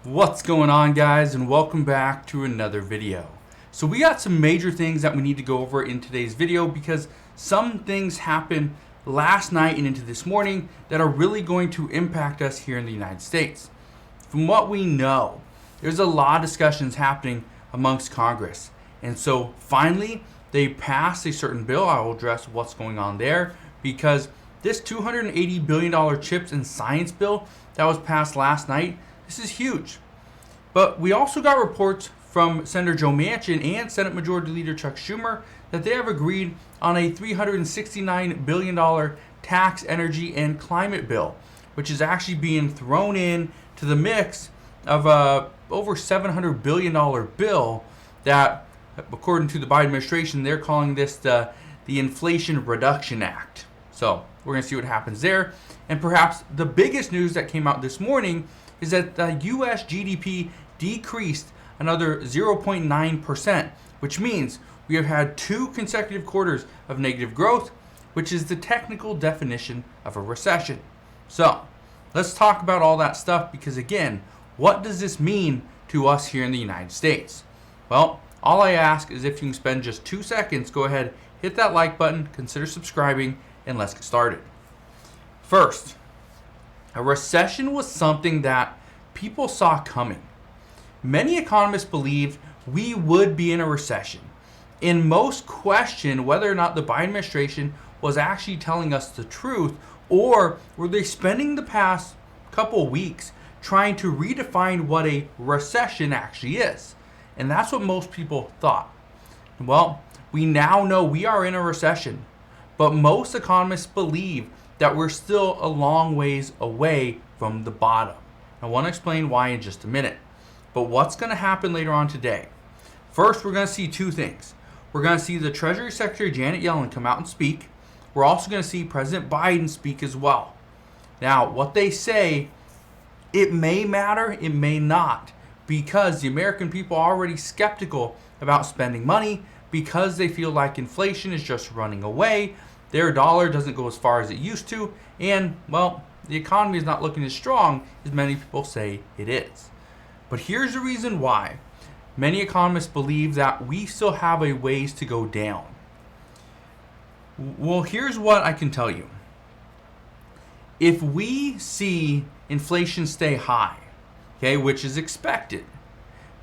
What's going on, guys, and welcome back to another video. So we got some major things that we need to go over in today's video because some things happened last night and into this morning that are really going to impact us here in the United States. From what we know, there's a lot of discussions happening amongst Congress. And so finally, they passed a certain bill. I will address what's going on there because this $280 billion CHIPS and Science bill that was passed last night, this is huge. But we also got reports from Senator Joe Manchin and Senate Majority Leader Chuck Schumer that they have agreed on a $369 billion tax, energy, and climate bill, which is actually being thrown in to the mix of a over $700 billion bill that, according to the Biden administration, they're calling this the Inflation Reduction Act. So we're going to see what happens there. And perhaps the biggest news that came out this morning is that the U.S. GDP decreased another 0.9%, which means we have had 2 consecutive quarters of negative growth, which is the technical definition of a recession. So let's talk about all that stuff because, again, what does this mean to us here in the United States? Well, all I ask is if you can spend just 2 seconds, go ahead, hit that like button, consider subscribing, and let's get started. First, a recession was something that people saw coming. Many economists believed we would be in a recession, and most questioned whether or not the Biden administration was actually telling us the truth, or were they spending the past couple weeks trying to redefine what a recession actually is. And that's what most people thought. Well, we now know we are in a recession, but most economists believe that we're still a long ways away from the bottom. I want to explain why in just a minute. But what's going to happen later on today? First, we're going to see 2 things. We're going to see the Treasury Secretary Janet Yellen come out and speak. We're also going to see President Biden speak as well. Now, what they say, it may matter, it may not, because the American people are already skeptical about spending money because they feel like inflation is just running away. Their dollar doesn't go as far as it used to, and, well, the economy is not looking as strong as many people say it is. But here's the reason why. Many economists believe that we still have a ways to go down. Well, here's what I can tell you. If we see inflation stay high, okay, which is expected,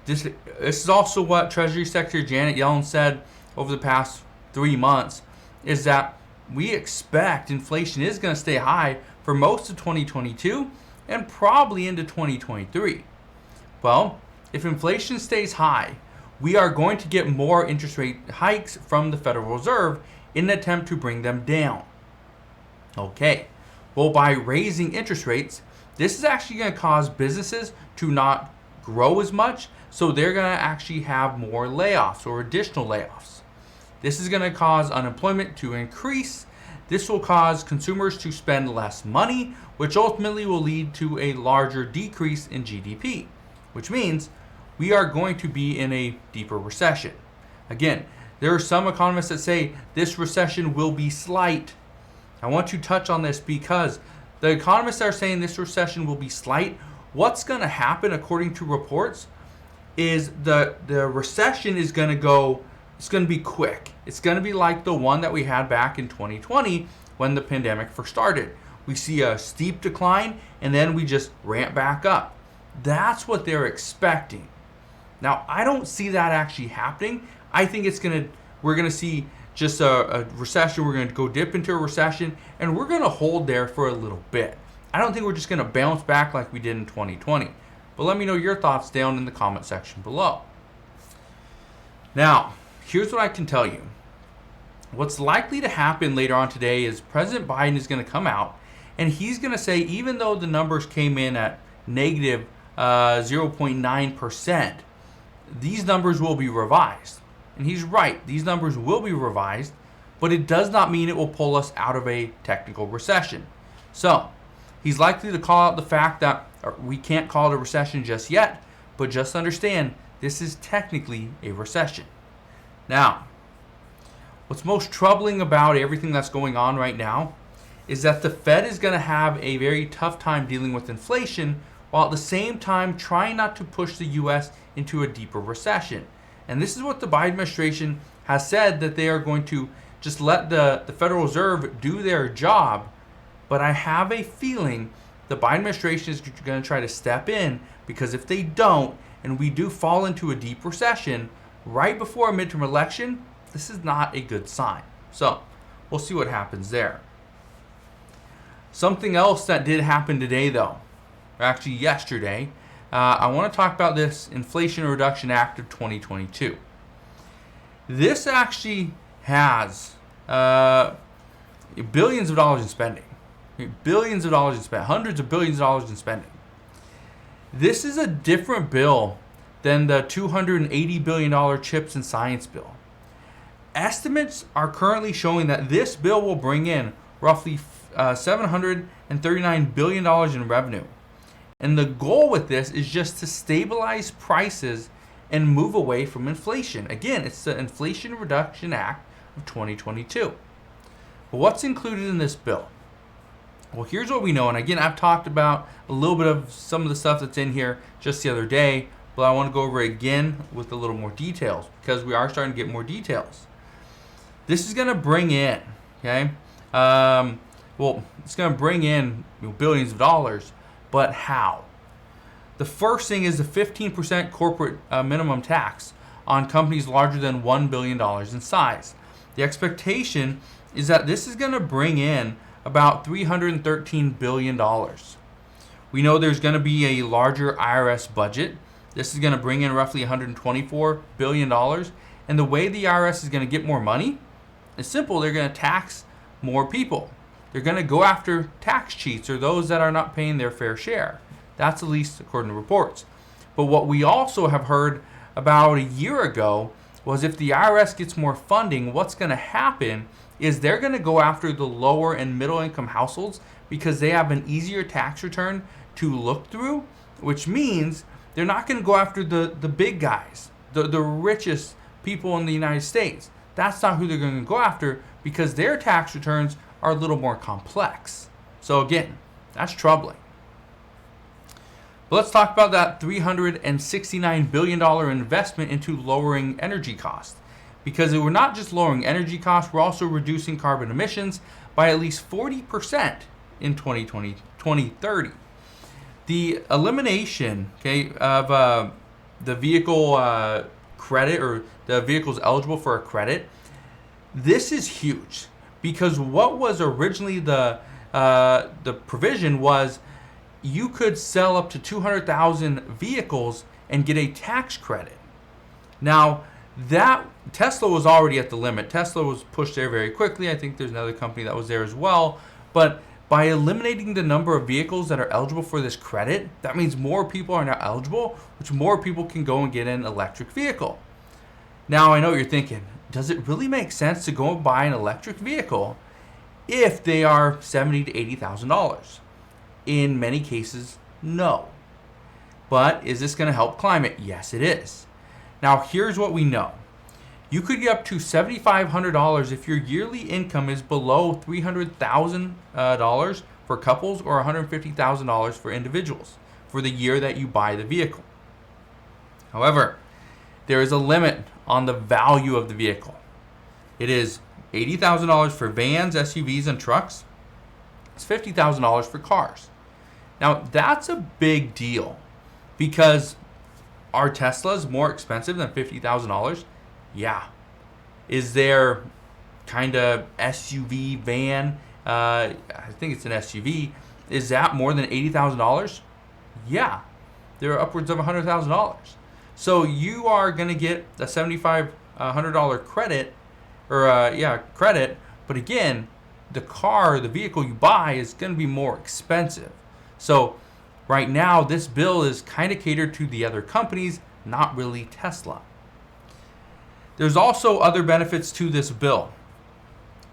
this is also what Treasury Secretary Janet Yellen said over the past 3 months, is that we expect inflation is going to stay high for most of 2022 and probably into 2023. Well, if inflation stays high, we are going to get more interest rate hikes from the Federal Reserve in an attempt to bring them down. Okay, well, by raising interest rates, this is actually going to cause businesses to not grow as much, so they're going to actually have more layoffs or additional layoffs. This is going to cause unemployment to increase. This will cause consumers to spend less money, which ultimately will lead to a larger decrease in GDP, which means we are going to be in a deeper recession. Again, there are some economists that say this recession will be slight. I want to touch on this because the economists that are saying this recession will be slight, what's going to happen according to reports is the recession is going to go, it's going to be quick. It's going to be like the one that we had back in 2020 when the pandemic first started. We see a steep decline and then we just ramp back up. That's what they're expecting. Now, I don't see that actually happening. I think we're going to see just a recession. We're going to go dip into a recession and we're going to hold there for a little bit. I don't think we're just going to bounce back like we did in 2020. But let me know your thoughts down in the comment section below. Now, here's what I can tell you. What's likely to happen later on today is President Biden is going to come out and he's going to say, even though the numbers came in at negative 0.9%, these numbers will be revised. And he's right, these numbers will be revised, but it does not mean it will pull us out of a technical recession. So, he's likely to call out the fact that we can't call it a recession just yet, but just understand this is technically a recession. Now, what's most troubling about everything that's going on right now is that the Fed is going to have a very tough time dealing with inflation while at the same time trying not to push the U.S. into a deeper recession. And this is what the Biden administration has said, that they are going to just let the Federal Reserve do their job. But I have a feeling the Biden administration is going to try to step in, because if they don't, and we do fall into a deep recession right before a midterm election, this is not a good sign. So we'll see what happens there. Something else that did happen today, though, or actually yesterday, I want to talk about this Inflation Reduction Act of 2022. This actually has billions of dollars in spending. Billions of dollars in spending. Hundreds of billions of dollars in spending. This is a different bill than the $280 billion CHIPS and Science bill. Estimates are currently showing that this bill will bring in roughly $739 billion in revenue. And the goal with this is just to stabilize prices and move away from inflation. Again, it's the Inflation Reduction Act of 2022. But what's included in this bill? Well, here's what we know. And again, I've talked about a little bit of some of the stuff that's in here just the other day, but I want to go over it again with a little more details, because we are starting to get more details. This is going to bring in, okay? It's going to bring in billions of dollars, but how? The first thing is the 15% corporate minimum tax on companies larger than $1 billion in size. The expectation is that this is going to bring in about $313 billion. We know there's going to be a larger IRS budget. This is going to bring in roughly $124 billion. And the way the IRS is going to get more money is simple. They're going to tax more people. They're going to go after tax cheats, or those that are not paying their fair share. That's at least according to reports. But what we also have heard about a year ago was, if the IRS gets more funding, what's going to happen is they're going to go after the lower and middle income households, because they have an easier tax return to look through, which means they're not going to go after the big guys, the richest people in the United States. That's not who they're going to go after, because their tax returns are a little more complex. So again, that's troubling. But let's talk about that $369 billion investment into lowering energy costs. Because we're not just lowering energy costs, we're also reducing carbon emissions by at least 40% in 2030. The elimination, of the vehicle credit, or the vehicles eligible for a credit, this is huge, because what was originally the provision was you could sell up to 200,000 vehicles and get a tax credit. Now, that Tesla was already at the limit. Tesla was pushed there very quickly. I think there's another company that was there as well. But by eliminating the number of vehicles that are eligible for this credit, that means more people are now eligible, which more people can go and get an electric vehicle. Now, I know what you're thinking. Does it really make sense to go and buy an electric vehicle if they are $70,000 to $80,000? In many cases, no. But is this going to help climate? Yes, it is. Now, here's what we know. You could get up to $7,500 if your yearly income is below $300,000 for couples, or $150,000 for individuals for the year that you buy the vehicle. However, there is a limit on the value of the vehicle. It is $80,000 for vans, SUVs, and trucks. It's $50,000 for cars. Now, that's a big deal, because are Teslas more expensive than $50,000? Yeah. Is there kind of SUV van? I think it's an SUV. Is that more than $80,000? Yeah. They're upwards of $100,000. So you are going to get a $7,500 credit, credit. But again, the vehicle you buy is going to be more expensive. So right now, this bill is kind of catered to the other companies, not really Tesla. There's also other benefits to this bill.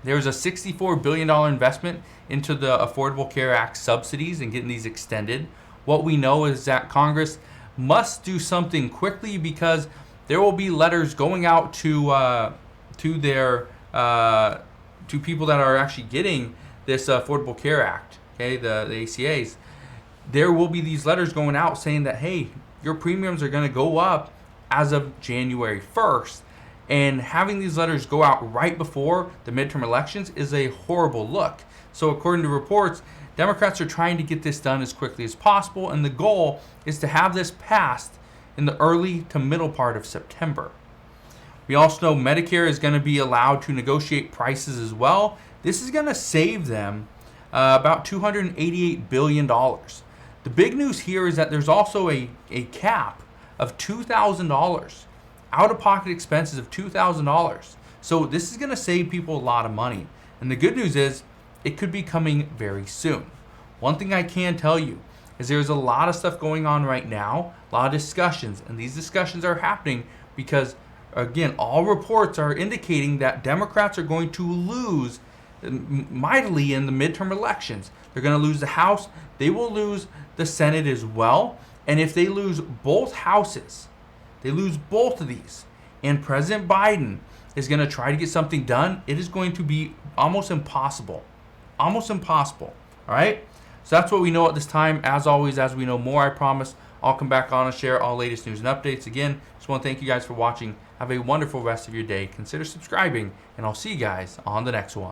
There's a $64 billion investment into the Affordable Care Act subsidies and getting these extended. What we know is that Congress must do something quickly, because there will be letters going out to people that are actually getting this Affordable Care Act, the ACAs. there will be these letters going out saying that, hey, your premiums are going to go up as of January 1st. And having these letters go out right before the midterm elections is a horrible look. So according to reports, Democrats are trying to get this done as quickly as possible, and the goal is to have this passed in the early to middle part of September. We also know Medicare is going to be allowed to negotiate prices as well. This is going to save them about $288 billion. The big news here is that there's also a cap of $2,000, out-of-pocket expenses of $2,000. So this is going to save people a lot of money. And the good news is it could be coming very soon. One thing I can tell you is there's a lot of stuff going on right now, a lot of discussions, and these discussions are happening because, again, all reports are indicating that Democrats are going to lose mightily in the midterm elections. They're going to lose the House. They will lose the Senate as well. And if they lose both houses, they lose both of these, and President Biden is going to try to get something done, it is going to be almost impossible. Almost impossible. All right? So that's what we know at this time. As always, as we know more, I promise I'll come back on and share all latest news and updates. Again, just want to thank you guys for watching. Have a wonderful rest of your day. Consider subscribing, and I'll see you guys on the next one.